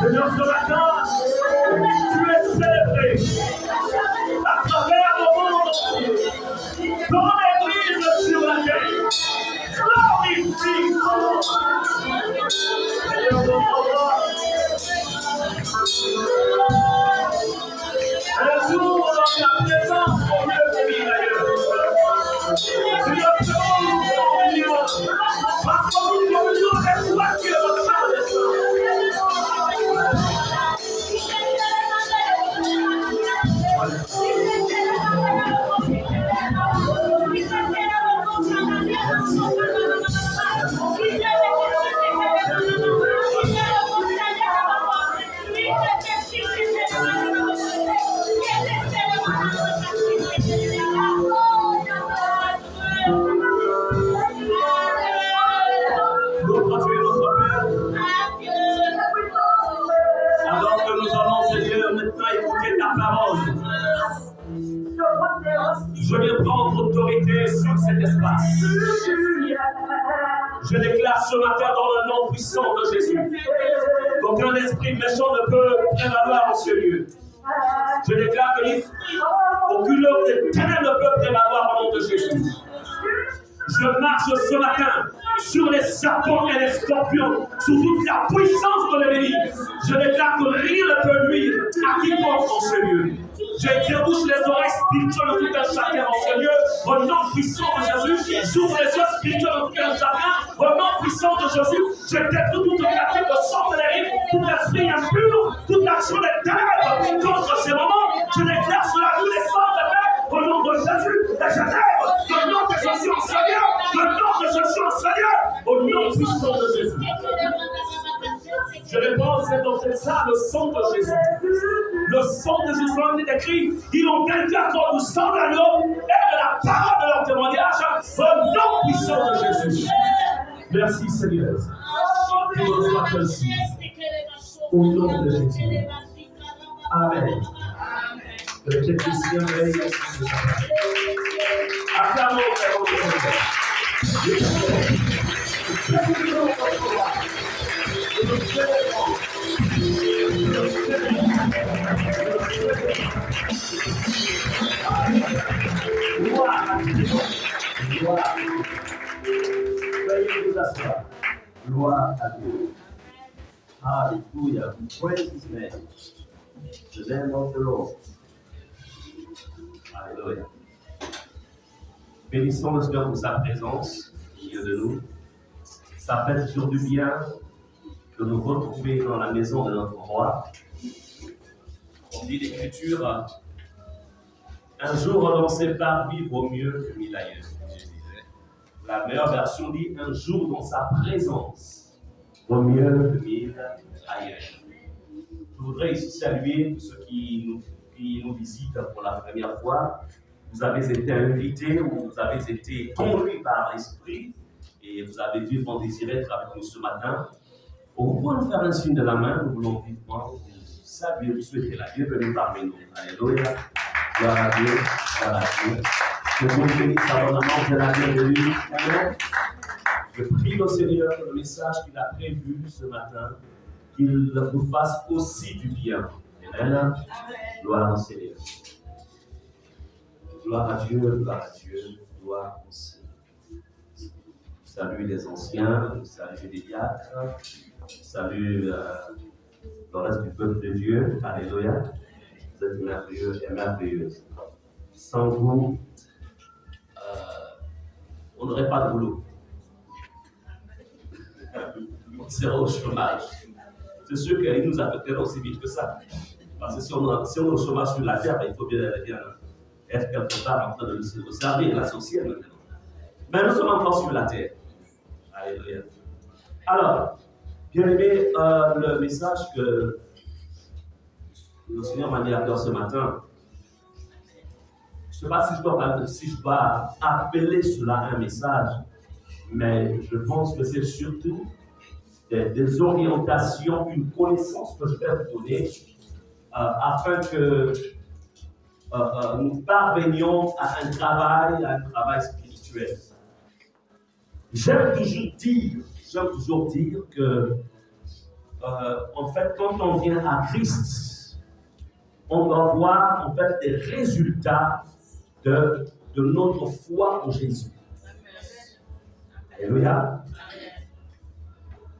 Seigneur, ce matin, tu es célébré à travers le monde entier, dans l'église sur la terre. Glorifie Seigneur, notre roi. Un jour dans ta présence, au lieu de vie d'ailleurs. Seigneur, ce monde nous bénisse, parce que nous sommes des toi qui es le Saint des Saints. Alors que nous allons, Seigneur, maintenant écouter ta parole, je viens prendre autorité sur cet espace. Je déclare ce matin dans le nom puissant de Jésus qu'aucun esprit méchant ne peut prévaloir en ce lieu. Je déclare que aucune œuvre des ténèbres ne peut prévaloir au nom de Jésus. Je marche ce matin sur les serpents et les scorpions, sous toute la puissance de l'ennemi. Je déclare que rien ne peut nuire à quiconque en ce lieu. Je débouche les oreilles spirituelles de tout un chacun en ce lieu, au nom puissant de Jésus. J'ouvre les yeux spirituels de tout un chacun, au nom puissant de Jésus. Je détruis toute tentative de sorcellerie, tout esprit impur, toute action des ténèbres contre ces moments. Je déclare cela tous les sorts de paix, au nom de Jésus, de Genève, au nom de Jésus en Seigneur, au nom de Jésus en Seigneur, au nom puissant de Jésus. Je réponds dans cette salle le sang de Jésus. Le sang de Jésus est écrit. Ils ont gagné à cause du sang de l'agneau et de la parole de leur témoignage. Au nom puissant de Jésus. Merci Seigneur. Que nous soit ainsi. Au nom de Jésus. Amen. Que les chrétiens veillent sur sa parole. Acclamons le Gloire à Dieu. Hallelujah. Praise His name. The name of the Lord. Alléluia. Bénissons le Seigneur pour sa présence au milieu de nous. Ça fait toujours du bien de nous retrouver dans la maison de notre roi. On dit l'Écriture, un jour renoncé par vie vaut mieux que 1000 ailleurs. La meilleure version dit un jour dans sa présence vaut mieux que 1000 ailleurs. Je voudrais ici saluer tous ceux qui nous visitent pour la première fois. Vous avez été invités ou vous avez été conduits par l'Esprit et vous avez vivement désiré être avec nous ce matin. Vous pouvez nous faire un signe de la main, nous voulons vivement vous saluer, vous souhaiter la bienvenue parmi nous. Alléluia. Gloire à Dieu. Gloire à Dieu. Que Dieu bénisse abondamment de la bienvenue. Amen. Je prie le Seigneur que le message qu'il a prévu ce matin, qu'il vous fasse aussi du bien. Amen. Gloire au Seigneur. Gloire à Dieu, gloire à Dieu, gloire au Seigneur. Salut les anciens, salut les diacres, salut le reste du peuple de Dieu. Alléluia. Vous êtes merveilleux et merveilleuses. Sans vous, on n'aurait pas de boulot. On serait au chômage. C'est sûr qu'il nous affecterait aussi vite que ça. Parce que si on est au chômage sur la terre, il faut bien être quelque part en train de nous servir, l'associer maintenant. Mais nous sommes encore sur la terre. Alléluia. Alors, bien aimé, le message que le Seigneur m'a dit à cœur ce matin, je ne sais pas si je dois appeler cela un message, mais je pense que c'est surtout des orientations, une connaissance que je vais vous donner afin que nous parvenions à un travail spirituel. J'aime toujours dire que, en fait, quand on vient à Christ, on doit voir en fait des résultats de notre foi en Jésus. Alléluia.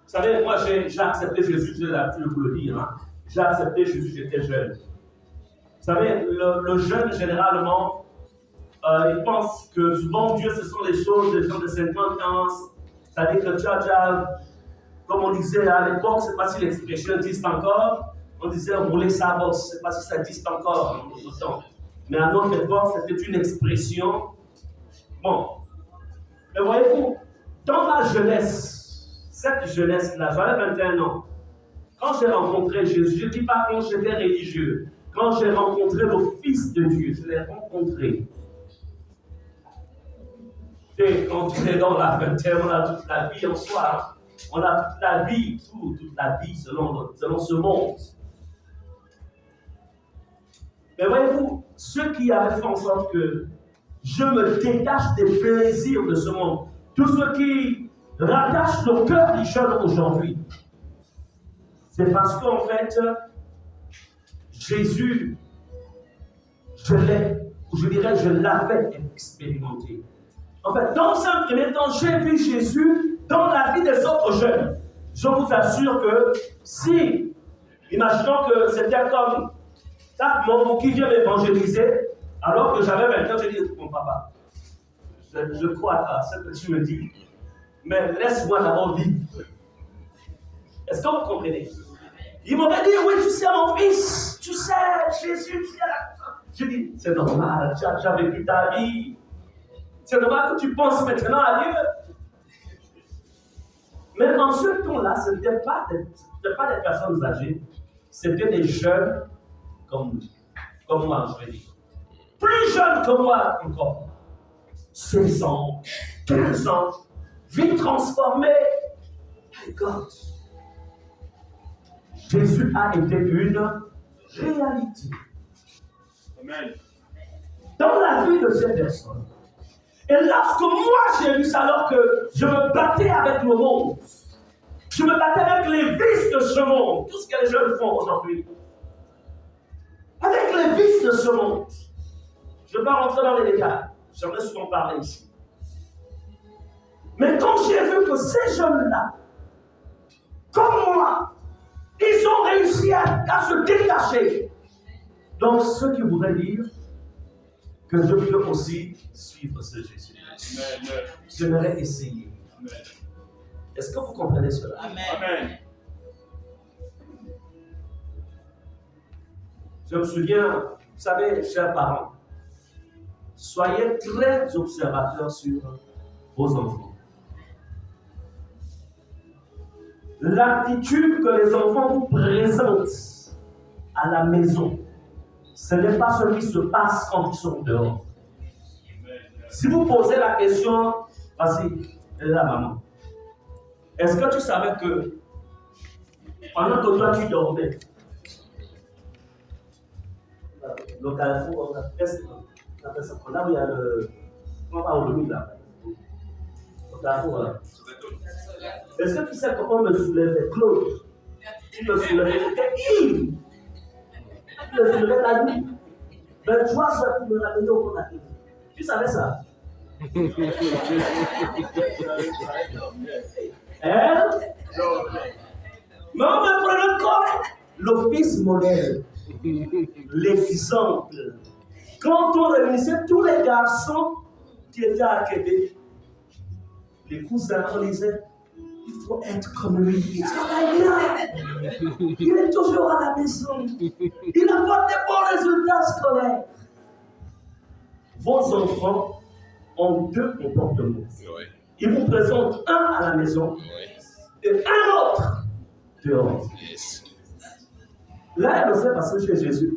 Vous savez, moi j'ai accepté Jésus, j'ai l'habitude de vous le dire. Hein. J'ai accepté Jésus, j'étais jeune. Vous savez, le jeune, généralement, il pense que souvent Dieu, ce sont les choses des gens de 50 ans. C'est-à-dire que tu as déjà, comme on disait à l'époque, je ne sais pas si l'expression existe encore, on disait rouler sa bosse, je ne sais pas si ça existe encore en notre temps. Mais à notre époque, c'était une expression. Bon. Mais voyez-vous, dans ma jeunesse, cette jeunesse-là, j'avais 21 ans. Quand j'ai rencontré Jésus, je ne dis pas quand j'étais religieux. Quand j'ai rencontré le Fils de Dieu, je l'ai rencontré. Et quand on est dans la vingtaine, on a toute la vie en soi. On a toute la vie, toute la vie selon ce monde. Mais voyez-vous, ceux qui avaient fait en sorte que je me détache des plaisirs de ce monde, tous ceux qui rattachent le cœur des jeunes aujourd'hui, c'est parce qu'en fait, Jésus, je l'avais expérimenté. En fait, dans un premier temps, j'ai vu Jésus dans la vie des autres jeunes. Je vous assure que si, imaginons que c'était comme chaque membre qui vient m'évangéliser, alors que j'avais 20 ans, j'ai dit, mon papa, je crois à ce que tu me dis, mais laisse-moi d'abord vivre. Est-ce que vous comprenez? Il m'aurait dit, oui, tu sais, mon fils, tu sais, Jésus, tu sais. Je dis, c'est normal, tu as vécu ta vie. C'est normal que tu penses maintenant à Dieu. Mais en ce temps-là, ce n'était pas des personnes âgées, c'était des jeunes comme moi, je vais dire. Plus jeunes que moi encore. 16 ans, 15 ans, vie transformée. My God. Jésus a été une réalité. Amen. Dans la vie de ces personnes. Et lorsque moi j'ai vu ça, alors que je me battais avec le monde, je me battais avec les vices de ce monde, tout ce que les jeunes font aujourd'hui, avec les vices de ce monde, je ne vais pas rentrer dans les détails, j'en ai souvent parlé ici. Mais quand j'ai vu que ces jeunes-là, comme moi, ils ont réussi à se détacher, donc ce qui voudrait dire que je peux aussi suivre ce Jésus. J'aimerais essayer. Est-ce que vous comprenez cela? Amen. Je me souviens, vous savez, chers parents, soyez très observateurs sur vos enfants. L'attitude que les enfants vous présentent à la maison, ce n'est pas ce qui se passe quand ils sont dehors. Si vous posez la question, vas-y, elle est là, maman. Est-ce que tu savais que pendant que toi tu dormais, le carrefour, là où il y a le. Comment on va au là? Le carrefour, là. Est-ce que tu sais comment me soulevait Claude? Il me soulevait, j'étais ivre. Il me soulevait la nuit. 23 heures pour me ramener au contact. Tu savais ça? Hein? Mais on me prenait comme l'office modèle, l'exemple. Quand on réunissait tous les garçons qui étaient à Québec, les cousins, on disait, il faut être comme lui, il travaille bien, il est toujours à la maison, il apporte des bons résultats scolaires. Vos enfants ont deux comportements. Oui. Ils vous présentent un à la maison, oui, et un autre dehors. Yes. Là, elle ne sait passer chez Jésus.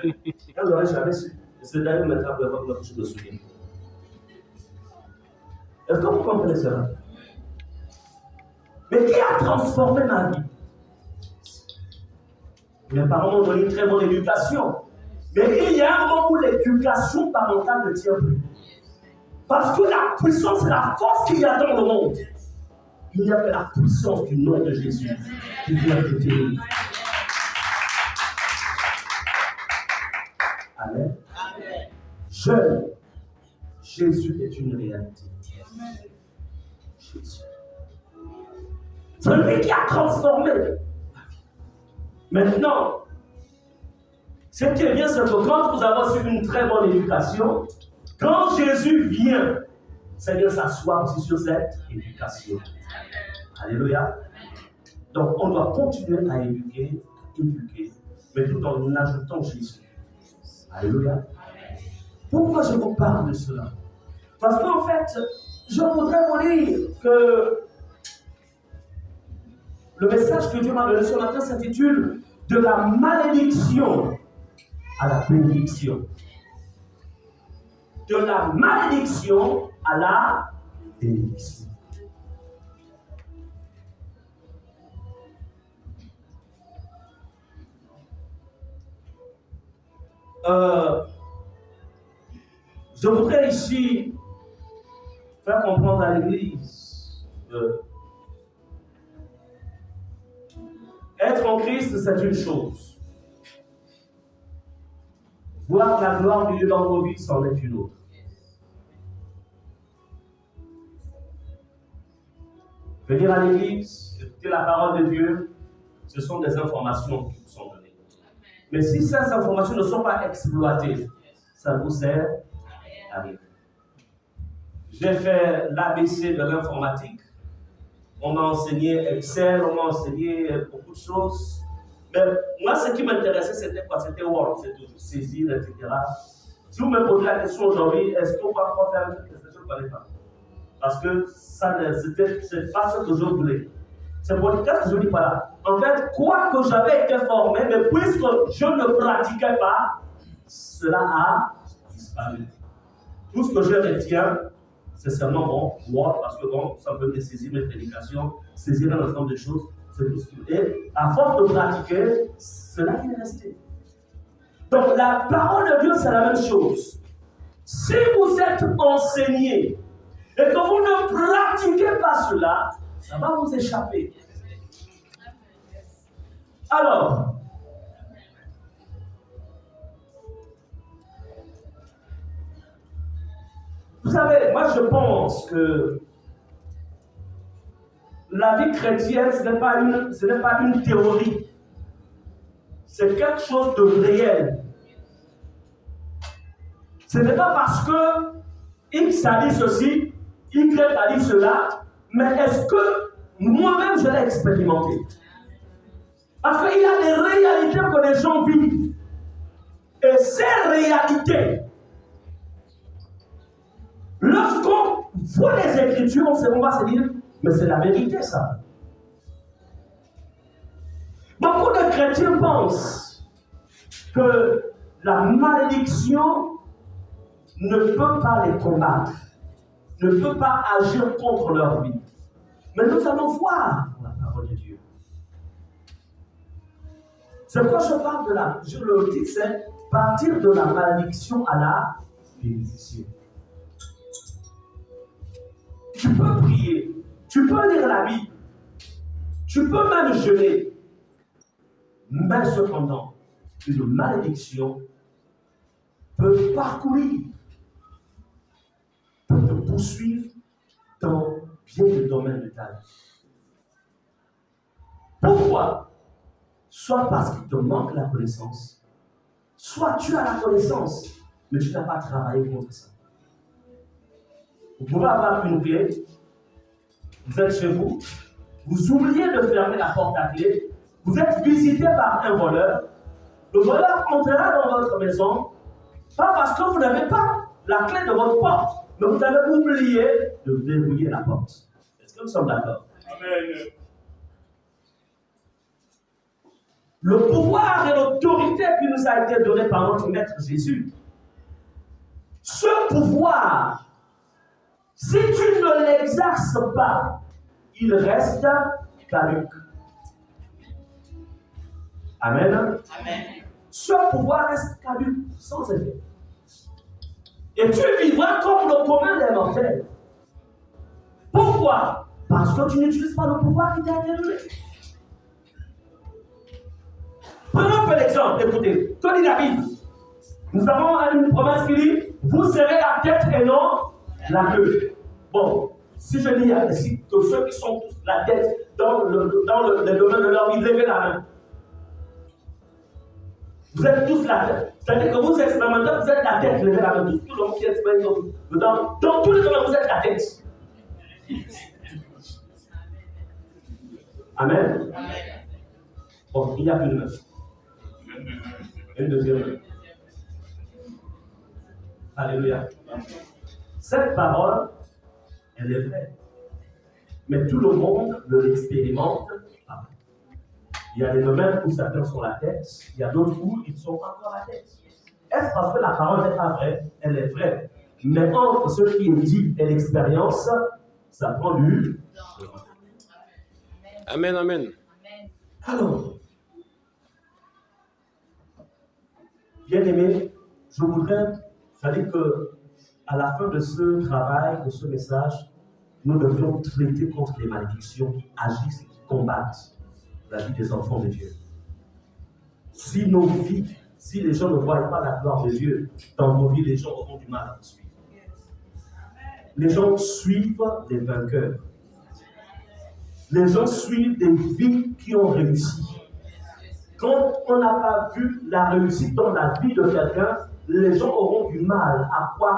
Elle n'aurait jamais su. C'est d'ailleurs mettra devant la bouche de souvenir. Est-ce que vous comprenez cela? Mais qui a transformé ma vie? Mes parents m'ont donné une très bonne éducation. Mais il y a un moment où l'éducation parentale ne tient plus. Parce que la puissance et la force qu'il y a dans le monde, il n'y a que la puissance du nom de Jésus qui vient de témoigner. Amen. Amen. Jeune, Jésus est une réalité. Jésus. C'est lui qui a transformé ma vie. Maintenant, ce qui est bien, c'est que quand vous avez reçu une très bonne éducation, quand Jésus vient, c'est de s'asseoir aussi sur cette éducation. Alléluia. Donc, on doit continuer à éduquer, mais tout en ajoutant Jésus. Alléluia. Pourquoi je vous parle de cela? Parce qu'en fait, je voudrais vous dire que le message que Dieu m'a donné ce matin s'intitule « De la malédiction à la bénédiction ». De la malédiction à la bénédiction. Je voudrais ici faire comprendre à l'Église être en Christ, c'est une chose. Voir la gloire de Dieu dans vos vies, c'en est une autre. Venir à l'Église, écouter la parole de Dieu, ce sont des informations qui vous sont données. Mais si ces informations ne sont pas exploitées, ça vous sert à rien. J'ai fait l'ABC de l'informatique. On m'a enseigné Excel, on m'a enseigné beaucoup de choses. Mais moi, ce qui m'intéressait, c'était quoi? C'était Word, c'était toujours saisir, etc. Si vous me posez la question aujourd'hui, est-ce qu'on va pouvoir faire une question? Je ne connais pas. Parce que ça, c'est pas ce que je voulais. C'est pour dire, qu'est-ce que je dis par là? En fait, quoi que j'avais été formé, mais puisque je ne pratiquais pas, cela a disparu. Tout ce que je retiens, c'est seulement bon, Word, parce que bon, ça peut me saisir mes prédications, saisir un ensemble de choses, c'est tout ce qui est. Et à force de pratiquer, cela est resté. Donc la parole de Dieu, c'est la même chose. Si vous êtes enseigné et que vous ne pratiquez pas cela, ça va vous échapper. Alors, vous savez, moi je pense que la vie chrétienne, ce n'est pas une théorie. C'est quelque chose de réel. Ce n'est pas parce que X a dit ceci, Y a dit cela, mais est-ce que Moi-même, je l'ai expérimenté. Parce qu'il y a des réalités que les gens vivent. Et ces réalités, lorsqu'on voit les Écritures, on va se dire, mais c'est la vérité ça. Beaucoup de chrétiens pensent que la malédiction ne peut pas les combattre, ne peut pas agir contre leur vie. Mais nous allons voir la parole de Dieu. C'est pourquoi je parle de la, je le dis, c'est partir de la malédiction à la bénédiction. Tu peux prier, tu peux lire la Bible, tu peux même jeûner, mais cependant, une malédiction peut parcourir, peut te poursuivre dans bien des domaines de ta vie. Pourquoi? Soit parce qu'il te manque la connaissance, soit tu as la connaissance, mais tu n'as pas travaillé contre ça. Vous pouvez avoir une clé, vous êtes chez vous, vous oubliez de fermer la porte à clé, vous êtes visité par un voleur, le voleur entrera dans votre maison, pas parce que vous n'avez pas la clé de votre porte, mais vous avez oublié de verrouiller la porte. Est-ce que nous sommes d'accord? Amen. Le pouvoir et l'autorité qui nous a été donné par notre Maître Jésus, ce pouvoir, si tu ne l'exerces pas, il reste caduc. Amen. Amen. Ce pouvoir reste caduc, sans effet. Et tu vivras comme le commun des mortels. Pourquoi? Parce que tu n'utilises pas le pouvoir qui t'a été donné. Prenons un peu l'exemple, écoutez, que dit la Bible? Nous avons une promesse qui dit, vous serez la tête et non la queue. Bon, si je dis ici que ceux qui sont tous la tête dans le domaine de leur vie, levez la main. Vous êtes tous la tête. C'est-à-dire que vous expérimentez, vous êtes la tête, levez la main. Tout le monde qui expérimente dans tous les domaines, vous êtes la tête. Amen. Bon, il n'y a plus de main. Une deuxième main. Alléluia. Cette parole, elle est vraie. Mais tout le monde ne l'expérimente pas. Il y a des domaines où certains sont la tête, il y a d'autres où ils sont encore la tête. Est-ce parce que la parole n'est pas vraie? Elle est vraie. Mais entre ce qui est dit et l'expérience, ça prend du. Amen, amen. Alors, bien aimé, je voudrais, c'est-à-dire que à la fin de ce travail, de ce message, nous devions traiter contre les malédictions qui agissent et qui combattent la vie des enfants de Dieu. Si nos vies, si les gens ne voient pas la gloire de Dieu dans nos vies, les gens auront du mal à nous suivre. Les gens suivent des vainqueurs. Les gens suivent des vies qui ont réussi. Quand on n'a pas vu la réussite dans la vie de quelqu'un, les gens auront du mal à croire